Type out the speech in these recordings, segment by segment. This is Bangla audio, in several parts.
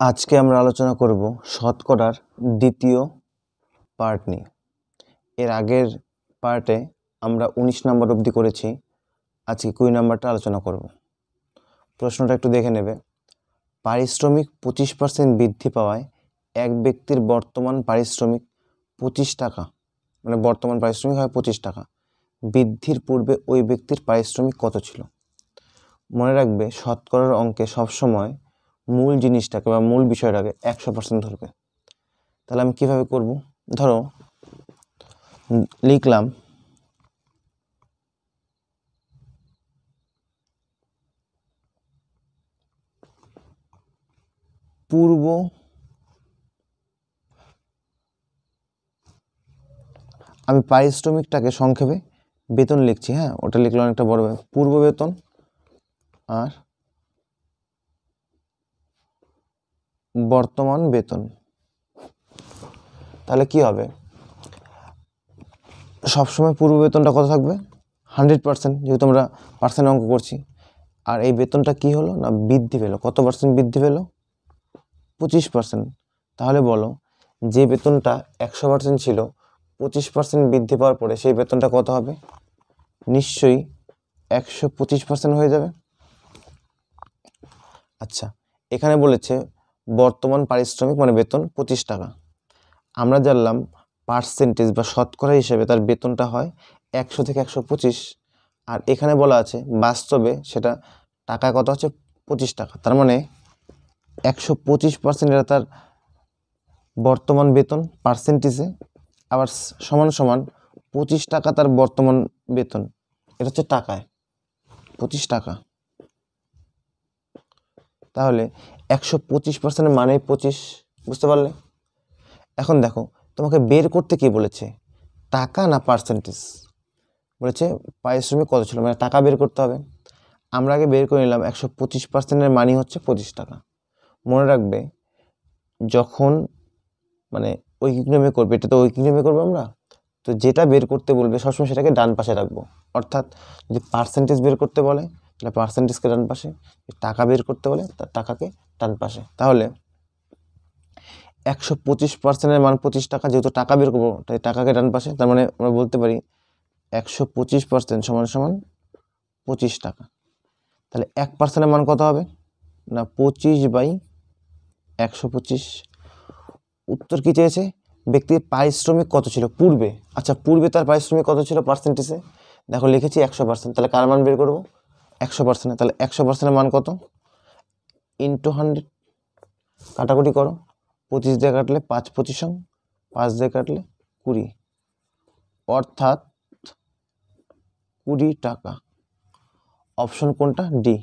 আজকে আমরা আলোচনা করব শতকরার দ্বিতীয় পার্ট নিয়ে। এর আগের পার্টে আমরা 19 নম্বর অবধি করেছি, আজকে 20 নম্বরটা আলোচনা করব। প্রশ্নটা একটু দেখে নেবে। পারিশ্রমিক 25% বৃদ্ধি পাওয়ায় এক ব্যক্তির বর্তমান পারিশ্রমিক 25 টাকা, মানে বর্তমান পারিশ্রমিক হয় 25 টাকা, বৃদ্ধির পূর্বে ওই ব্যক্তির পারিশ্রমিক কত ছিল? মনে রাখবে, শতকরার অঙ্কে সবসময় মূল জিনিসটাকে বা মূল বিষয়টাকে 100% ধরবে। তাহলে আমি কিভাবে করব? ধরো লিখলাম পূর্ব আমি পারিশ্রমিকটাকে সংক্ষেপে বেতন লিখছি, হ্যাঁ ওটা লিখলে অনেকটা বড় হবে। পূর্ব বেতন আর বর্তমান বেতন। তাহলে কি হবে? সবসময় পূর্ব বেতনটা কত থাকবে? 100%, যেহেতু আমরা পার্সেন্ট অঙ্ক করছি। আর এই বেতনটা কি হলো না, বৃদ্ধি পেলো। কত পার্সেন্ট বৃদ্ধি পেলো? 25%। তাহলে বলো, যে বেতনটা 100% ছিল, 25% বৃদ্ধি পাওয়ার পরে সেই বেতনটা কত হবে? নিশ্চয়ই 125% হয়ে যাবে। আচ্ছা, এখানে বলেছে বর্তমান পারিশ্রমিক মানে বেতন 25 টাকা। আমরা জানলাম পার্সেন্টেজ বা শতকরা হিসেবে তার বেতনটা হয় 100 থেকে 125, আর এখানে বলা আছে বাস্তবে সেটা টাকা কত আছে? 25 টাকা। তার মানে 125% এটা তার বর্তমান বেতন পার্সেন্টেজে, আবার সমান সমান 25 টাকা তার বর্তমান বেতন। এটা হচ্ছে টাকায় 25 টাকা। তাহলে 125% মানে 25, বুঝতে পারলে? এখন দেখো, তোমাকে বের করতে কি বলেছে, টাকা না পার্সেন্টেজ? বলেছে পারিশ্রমিক কত ছিল, মানে টাকা বের করতে হবে। আমরা আগে বের করে নিলাম 125%-এর মানি হচ্ছে 25 টাকা। মনে রাখবে, যখন মানে ঐকিক নিয়মে করবে, এটা তো ঐকিক নিয়মে করবো আমরা, তো যেটা বের করতে বলবে সবসময় সেটাকে ডান পাশে রাখবো। অর্থাৎ যদি পার্সেন্টেজ বের করতে বলে তাহলে পার্সেন্টেজকে ডান পাশে, টাকা বের করতে বলে তার টাকাকে ডান পাশে। তাহলে 125%-এর মান 25 টাকা, যেহেতু টাকা বের করবো তাই টাকাকে ডান পাশে। তার মানে আমরা বলতে পারি 125% সমান সমান 25 টাকা। তাহলে 1%-এর মান কত হবে না 25/125। উত্তর কি চেয়েছে? ব্যক্তির পারিশ্রমিক কত ছিল পূর্বে। আচ্ছা, পূর্বে তার পারিশ্রমিক কত ছিল পার্সেন্টেজে? দেখো লিখেছি 100%, তাহলে কার মান বের করবো? 100%। তাহলে 100%-এর মান কত? ইন্টু 100, কাটাকুটি করো। 25 দিয়ে কাটলে 5 25, 5 দিয়ে কাটলে 20, অর্থাৎ 20 টাকা। অপশন কোনটা? ডি।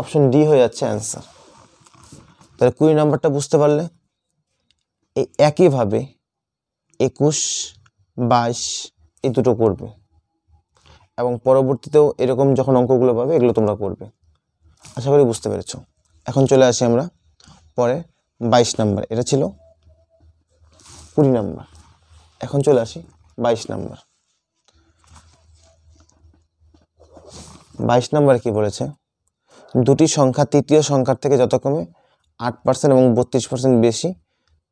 অপশন ডি হয়ে যাচ্ছে অ্যান্সার। তাহলে 20 নম্বরটা বুঝতে পারলে। এই একইভাবে 21, 22 এই দুটো করবে, এবং পরবর্তীতেও এরকম যখন অঙ্কগুলো পাবে এগুলো তোমরা করবে। আশা করি বুঝতে পেরেছ। এখন চলে আসি আমরা পরে 22 নম্বর। এটা ছিল 20 নম্বর। এখন চলে আসি 22 নম্বর। 22 নম্বরে কি বলেছে? দুটি সংখ্যা তৃতীয় সংখ্যার থেকে যথাক্রমে 8% এবং 32% বেশি,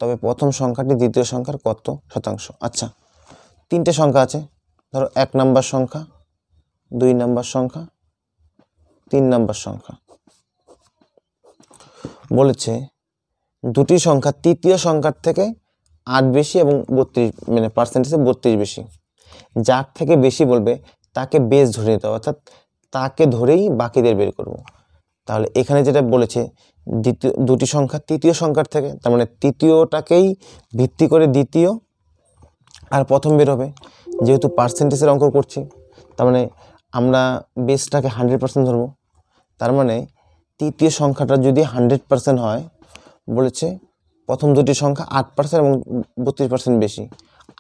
তবে প্রথম সংখ্যাটি দ্বিতীয় সংখ্যার কত শতাংশ? আচ্ছা, তিনটে সংখ্যা আছে। ধরো 1 নম্বর সংখ্যা, 2 নম্বর সংখ্যা, 3 নম্বর সংখ্যা। বলেছে দুটি সংখ্যা তৃতীয় সংখ্যার থেকে 8 বেশি এবং 32 মানে পার্সেন্টেজে 32 বেশি। যার থেকে বেশি বলবে তাকে বেস ধরে নিতে হবে, অর্থাৎ তাকে ধরেই বাকিদের বের করব। তাহলে এখানে যেটা বলেছে দুটি সংখ্যা তৃতীয় সংখ্যার থেকে, তার মানে তৃতীয়টাকেই ভিত্তি করে দ্বিতীয় আর প্রথম বের হবে। যেহেতু পার্সেন্টেজের অঙ্ক করছি, তার মানে আমরা বেসটাকে 100% ধরবো। তার মানে তৃতীয় সংখ্যাটা যদি 100% হয়, বলেছে প্রথম দুটি সংখ্যা 8% এবং 32% বেশি।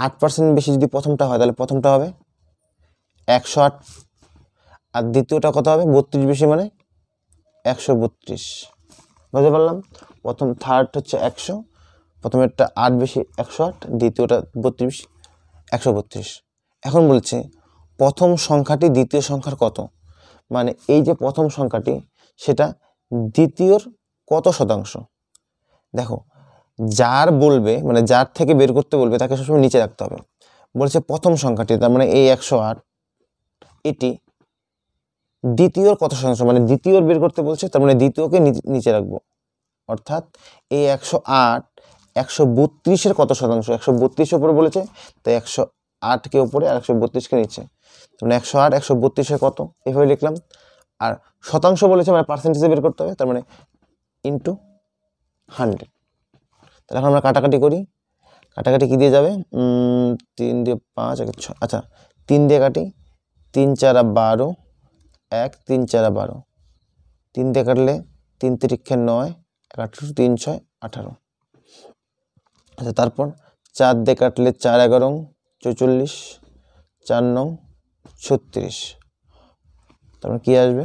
8% বেশি যদি প্রথমটা হয়, তাহলে প্রথমটা হবে 108, আর দ্বিতীয়টা কত হবে? 32 বেশি মানে 132। বুঝতে পারলাম? প্রথম থার্ড হচ্ছে 100, প্রথমেরটা 8 বেশি 108, দ্বিতীয়টা 32 132। এখন বলছে প্রথম সংখ্যাটি দ্বিতীয় সংখ্যার কত, মানে এই যে প্রথম সংখ্যাটি সেটা দ্বিতীয়র কত শতাংশ। দেখো যার বলবে মানে যার থেকে বের করতে বলবে তাকে সবসময় নিচে রাখতে হবে। বলছে প্রথম সংখ্যাটি, তার মানে এই 108, এটি দ্বিতীয়র কত শতাংশ, মানে দ্বিতীয়র বের করতে বলছে, তার মানে দ্বিতীয়কে নিচে রাখবো। অর্থাৎ এই 108 132-এর কত শতাংশ, 132 উপরে বলেছে, তাই 108কে উপরে আর 132কে নিচে, মানে 108 132-এর কত, এভাবে লিখলাম। আর শতাংশ বলেছে মানে পার্সেন্টেজে বের করতে হবে, তার মানে ইন্টু 100। তাহলে এখন আমরা কাটাকাটি করি। কাটাকাটি কী দিয়ে যাবে, 3 দিয়ে 5 1 6, আচ্ছা 3 দিয়ে কাটি, 3 4 12, 1 3 4 12, 3 দিয়ে কাটলে 3 তিরিক্ষে 9 18, 3 6 18। আচ্ছা তারপর 4 দিয়ে কাটলে 4 11 44, 4 9 36, তারপর কী আসবে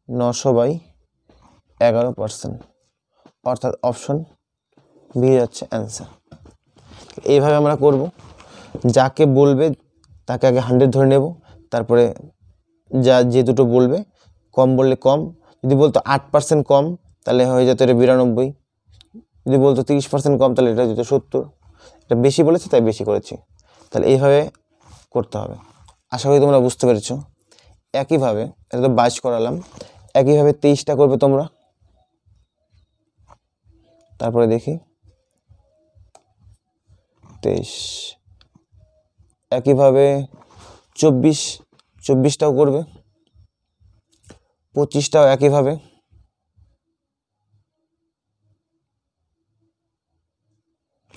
900/11%, অর্থাৎ অপশন বি যাচ্ছে অ্যান্সার। এইভাবে আমরা করব, যাকে বলবে তাকে আগে 100 ধরে নেব, তারপরে যে দুটো বলবে, কম বললে কম, যদি বলতো 8% কম তাহলে হয়ে যেত এটা 92, যদি বলতো 30% কম তাহলে এটা যেত 70, এটা বেশি বলেছে তাই বেশি করেছি। তাহলে এইভাবে করতে হবে। আশা করি তোমরা বুঝতে পেরেছো। একইভাবে এটা তো 22 করালাম, একইভাবে 23টা করবে তোমরা। তারপরে দেখি 23, একইভাবে 24টাও করবে, 25টাও একইভাবে,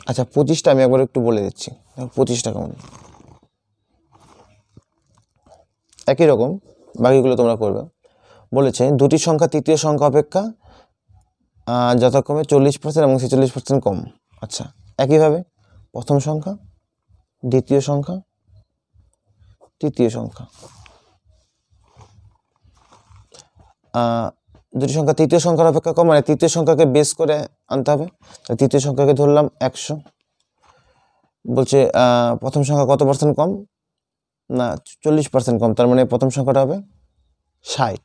আচ্ছা 25টা আমি একবার একটু বলে দিচ্ছি, 25টা কেমন, একই রকম বাকিগুলো তোমরা করবে। বলেছে দুটি সংখ্যা তৃতীয় সংখ্যা অপেক্ষা যথাক্রমে 40% এবং 46% কম। আচ্ছা একইভাবে প্রথম সংখ্যা, দ্বিতীয় সংখ্যা, তৃতীয় সংখ্যা, দুটি সংখ্যা তৃতীয় সংখ্যার অপেক্ষা কম, মানে তৃতীয় সংখ্যাকে বেস করে আনতে হবে। তৃতীয় সংখ্যাকে ধরলাম 100, বলছে প্রথম সংখ্যা কত পার্সেন্ট কম, না 40% কম, তার মানে প্রথম সংখ্যাটা হবে 60,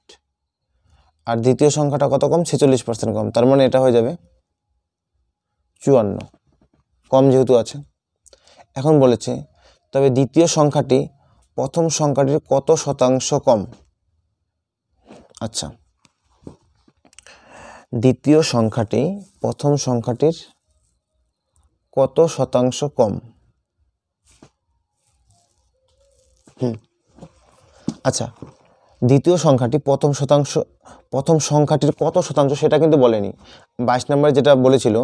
আর দ্বিতীয় সংখ্যাটা কত কম, 46% কম, তার মানে এটা হয়ে যাবে 54, কম যেহেতু আছে। এখন বলেছে তবে দ্বিতীয় সংখ্যাটি প্রথম সংখ্যাটির কত শতাংশ কম। আচ্ছা দ্বিতীয় সংখ্যাটি প্রথম সংখ্যাটির কত শতাংশ কম। আচ্ছা দ্বিতীয় সংখ্যাটি প্রথম সংখ্যাটির কত শতাংশ সেটা কিন্তু বলেনি। 22 নম্বরে যেটা বলেছিল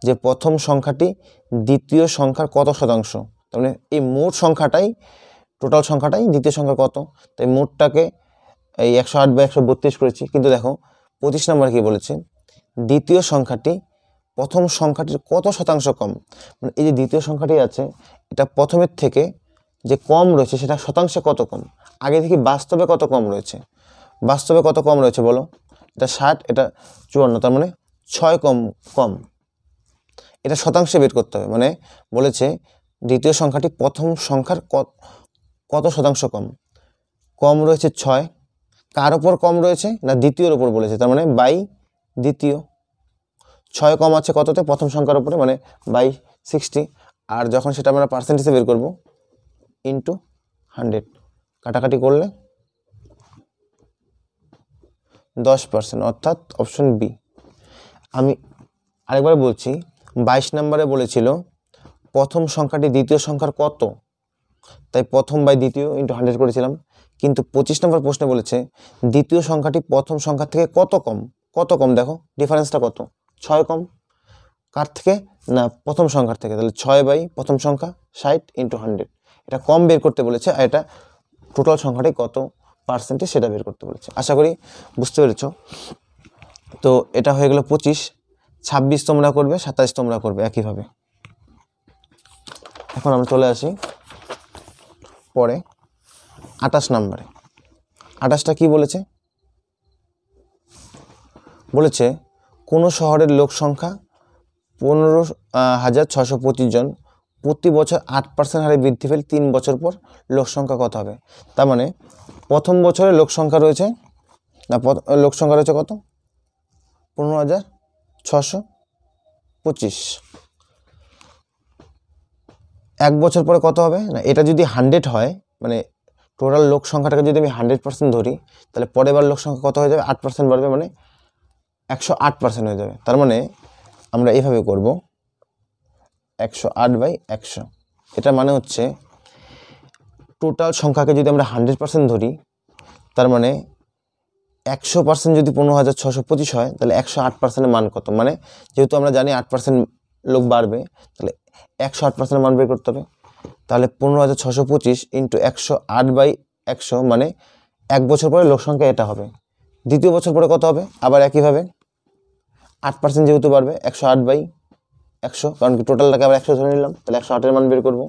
যে প্রথম সংখ্যাটি দ্বিতীয় সংখ্যার কত শতাংশ, তার মানে এই মোট সংখ্যাটাই, টোটাল সংখ্যাটাই দ্বিতীয় সংখ্যা কত, তাই মোটটাকে এই 108/132 করেছি। কিন্তু দেখো 25 নম্বর কি বলেছে, দ্বিতীয় সংখ্যাটি প্রথম সংখ্যাটির কত শতাংশ কম, মানে এই যে দ্বিতীয় সংখ্যাটি আছে এটা প্রথমের থেকে যে কম রয়েছে সেটা শতাংশে কত কম, আগে থেকে বাস্তবে কত কম রয়েছে, বাস্তবে কত কম রয়েছে বলো, এটা 60 এটা 54, তার মানে 6 কম, এটা শতাংশে বের করতে হবে। মানে বলেছে দ্বিতীয় সংখ্যাটি প্রথম সংখ্যার কত শতাংশ কম রয়েছে 6, কার ওপর কম রয়েছে, না দ্বিতীয়র ওপর বলেছে, তার মানে বাই দ্বিতীয়, 6 কম আছে কততে, প্রথম সংখ্যার উপরে, মানে বাই 60, আর যখন সেটা আমরা পার্সেন্টেজে বের করব ইন্টু 100, কাটাকাটি করলে 10%, অর্থাৎ অপশন বি। আমি আরেকবার বলছি, 22 নম্বরে বলেছিল প্রথম সংখ্যাটি দ্বিতীয় সংখ্যার কত, তাই প্রথম বাই দ্বিতীয় ইন্টু 100 করেছিলাম। কিন্তু 25 নম্বর প্রশ্নে বলেছে দ্বিতীয় সংখ্যাটি প্রথম সংখ্যার থেকে কত কম, দেখো ডিফারেন্সটা কত, 6 কম, কার থেকে, না প্রথম সংখ্যার থেকে, তাহলে 6 বাই প্রথম সংখ্যা 60 ইন্টু 100, এটা কম বের করতে বলেছে, আর এটা টোটাল সংখ্যাটি কত পার্সেন্টেজ সেটা বের করতে বলেছে। আশা করি বুঝতে পেরেছ। তো এটা হয়ে গেল 25, 26 তোমরা করবে, 27 তোমরা করবে একইভাবে। এখন আমরা চলে আসি পরে 28 নম্বরে। 28টা কি বলেছে, বলেছে কোনো শহরের লোক সংখ্যা 15,625 জন, প্রতি বছর 8% হারে বৃদ্ধি পেলে 3 বছর পর লোক সংখ্যা কত হবে। তার মানে প্রথম বছরে লোক সংখ্যা রয়েছে, না লোক সংখ্যা রয়েছে কত 15,625। 1 বছর পরে কত হবে না, এটা যদি 100 হয় মানে টোটাল লোক সংখ্যাটাকে যদি আমি 100% ধরি, তাহলে পরের বার লোক সংখ্যা কত হয়ে যাবে, 8% বাড়বে, মানে 108% হয়ে যাবে। তার মানে আমরা এইভাবে করব 108/100। এটা মানে হচ্ছে টোটাল সংখ্যাকে যদি আমরা 100% ধরি, তার মানে 100% যদি 15,625 হয়, তাহলে 108%-এর মান কত, মানে যেহেতু আমরা জানি 8% লোক বাড়বে, তাহলে 108%-এর মান বের করতে হবে। তাহলে 15,625 ইন্টু 108/100 মানে 1 বছর পরে লোক সংখ্যা এটা হবে। দ্বিতীয় বছর পরে কত হবে, আবার একইভাবে 8% যেহেতু বাড়বে, 108/100, কারণ কি টোটালটাকে আবার 100 ধরে নিলাম, তাহলে 108-এর মান বের করব।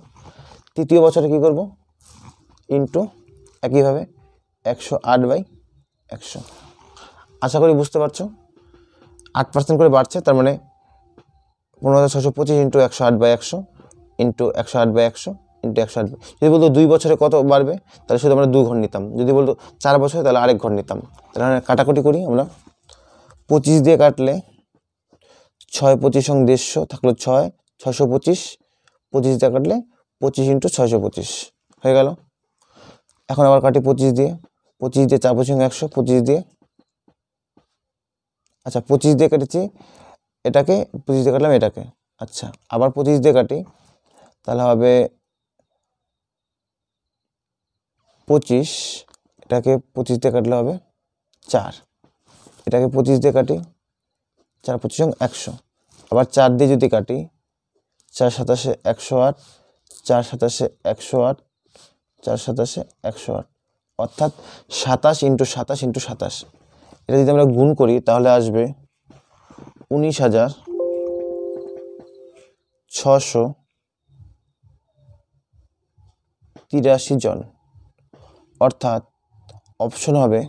তৃতীয় বছরে কি করব, ইন্টু একইভাবে 108/100। আশা করি বুঝতে পারছো, 8% করে বাড়ছে, তার মানে 15,625 ইন্টু 108/100 ইন্টু 108/100 ইন্টু 108। যদি বলতো 2 বছরে কত বাড়বে, তাহলে শুধু আমরা 2 ঘর নিতাম। যদি বলতো 4 বছরে, তাহলে আরেক ঘর নিতাম। তাহলে কাটাকুটি করি আমরা, 25 দিয়ে কাটলে 6 25 150 থাকলো 6 625, 25 দিয়ে কাটলে 25 ইন্টু 625 হয়ে গেল। এখন আবার কাটি 25 দিয়ে, 25 দিয়ে 4 25 100, 25 দিয়ে, আচ্ছা 25 দিয়ে কেটেছি এটাকে, 25 দিয়ে কাটলাম এটাকে, আচ্ছা আবার 25 দিয়ে কাটি, তাহলে হবে 25, এটাকে 25 দিয়ে কাটলে হবে 4, এটাকে 25 দিয়ে কাটি, 4 25 100, আবার 4 দিয়ে যদি কাটি, 4 27 108, 4 27 108, 4 27 108, অর্থাৎ 27 ইন্টু 27 ইন্টু 27। এটা যদি আমরা গুণ করি তাহলে আসবে 19,683 জন, অর্থাৎ অপশন হবে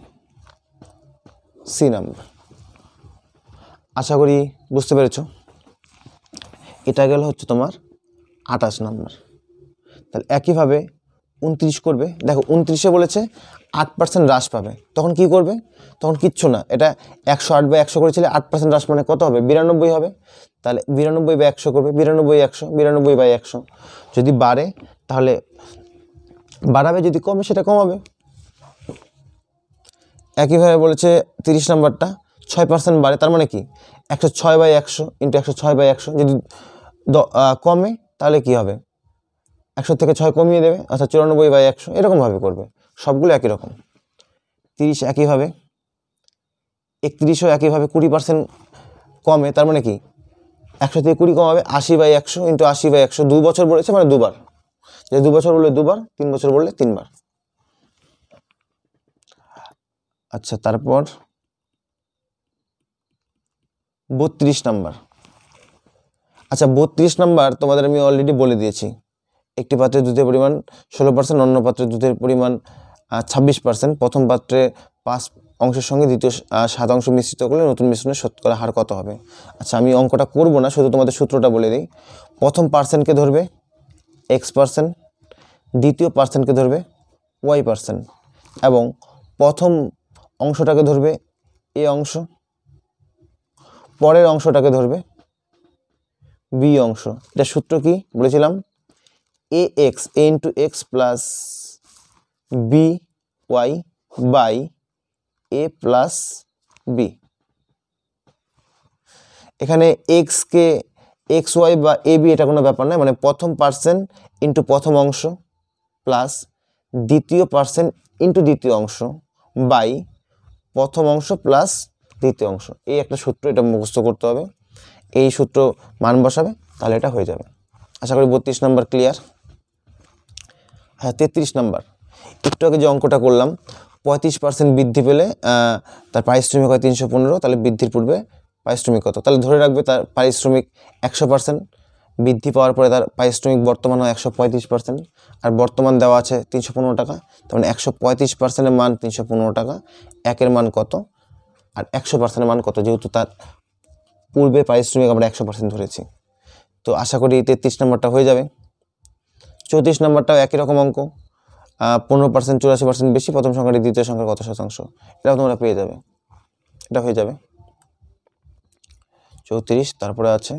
সি নাম্বার। আশা করি বুঝতে পেরেছো। এটা গেল হচ্ছে তোমার 28 নাম্বার। তাহলে একইভাবে 29 করবে, দেখো 29-এ বলেছে 8% হ্রাস পাবে, তখন কি করবে, তখন কিচ্ছু না, এটা 108/100 করেছিলে, 8% হ্রাস মানে কত হবে, 92 হবে। তাহলে 92/100 করবে, 92/100, 92/100। যদি বাড়ে তাহলে বাড়াবে, যদি কমে সেটা কমাবে। একইভাবে বলেছে 30 নাম্বারটা 6% বাড়ে, তার মানে কি 106/100 ইন্টু 106/100। যদি কমে তাহলে কি হবে, 100 থেকে 6 কমিয়ে দেবে, অর্থাৎ 94/100, এরকমভাবে করবে। সবগুলো একই রকম। 30 একইভাবে, 31ও একইভাবে 20% কমে, তার মানে কি 100 থেকে 20 কমাবে, 80/100 ইন্টু 80/100। 2 বছর বলেছে মানে দুবার, যে 2 বছর বললে দুবার, 3 বছর বললে 3 বার। আচ্ছা তারপর 32 নাম্বার। আচ্ছা 32 নাম্বার তোমাদের আমি অলরেডি বলে দিয়েছি, একটি পাত্রে দুধের পরিমাণ 16%, অন্য পাত্রে দুধের পরিমাণ 26%, প্রথম পাত্রে 5 অংশের সঙ্গে দ্বিতীয় 7 অংশ মিশ্রিত করলে নতুন মিশ্রণের শতকরা হার কত হবে। আচ্ছা আমি অঙ্কটা করব না, শুধু তোমাদের সূত্রটা বলে দিই। প্রথম পার্সেন্টকে ধরবে X%, দ্বিতীয় পার্সেন্টকে ধরবে Y%, এবং প্রথম অংশটাকে ধরবে A অংশ, পরের অংশটাকে ধরবে B অংশ। এটা সূত্র কি বলেছিলাম, AX A into X plus BY by A plus B। এখানে এক্সকে XY বা AB এটা কোনো ব্যাপার নয়, মানে প্রথম পার্সেন্ট ইন্টু প্রথম অংশ প্লাস দ্বিতীয় পার্সেন্ট ইন্টু দ্বিতীয় অংশ বাই প্রথম অংশ প্লাস দ্বিতীয় অংশ। এই একটা সূত্র, এটা মুখস্থ করতে হবে। এই সূত্র মান বসাবে, তাহলে এটা হয়ে যাবে। আশা করি 32 নাম্বার ক্লিয়ার। হ্যাঁ 33 নাম্বার, একটু আগে যে অঙ্কটা করলাম, 35% বৃদ্ধি পেলে তার পারিশ্রমিক হয় 315, তাহলে বৃদ্ধির পূর্বে পারিশ্রমিক কত, তাহলে ধরে রাখবে তার পারিশ্রমিক 100%, বৃদ্ধি পাওয়ার পরে তার পারিশ্রমিক বর্তমান হয় 135%, আর বর্তমান দেওয়া আছে 315 টাকা, তার মানে 135%-এর মান 315 টাকা, একের মান কত আর 100%-এর মান কত, যেহেতু তার পূর্বে পারিশ্রমিক আমরা 100% ধরেছি। তো আশা করি 33 নাম্বারটা হয়ে যাবে। 34 নাম্বারটাও একই রকম অঙ্ক, 15% 84% বেশি, প্রথম সংখ্যাটি দ্বিতীয় সংখ্যার কত শতাংশ, এটাও তোমরা পেয়ে যাবে, এটা হয়ে যাবে। 34, তারপরে আছে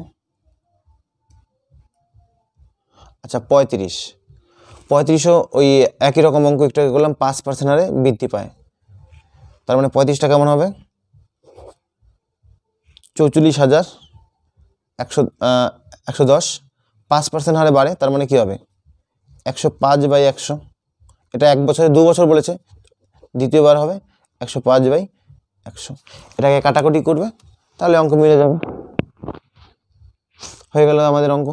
আচ্ছা 35। 35ও ওই একই রকম অঙ্ক একটু আগে করলাম, 5% হারে বৃদ্ধি পায়। তার মানে 35টা কেমন হবে? 44,110। 5% হারে বাড়ে, তার মানে কি হবে? 105/100। এটা 1 বছরে 2 বছর বলেছে, দ্বিতীয়বার হবে 105/100। এটাকে কাটাকুটি করবে, তাহলে অঙ্ক মিলে যাবে। হয়ে গেল আমাদের অঙ্ক।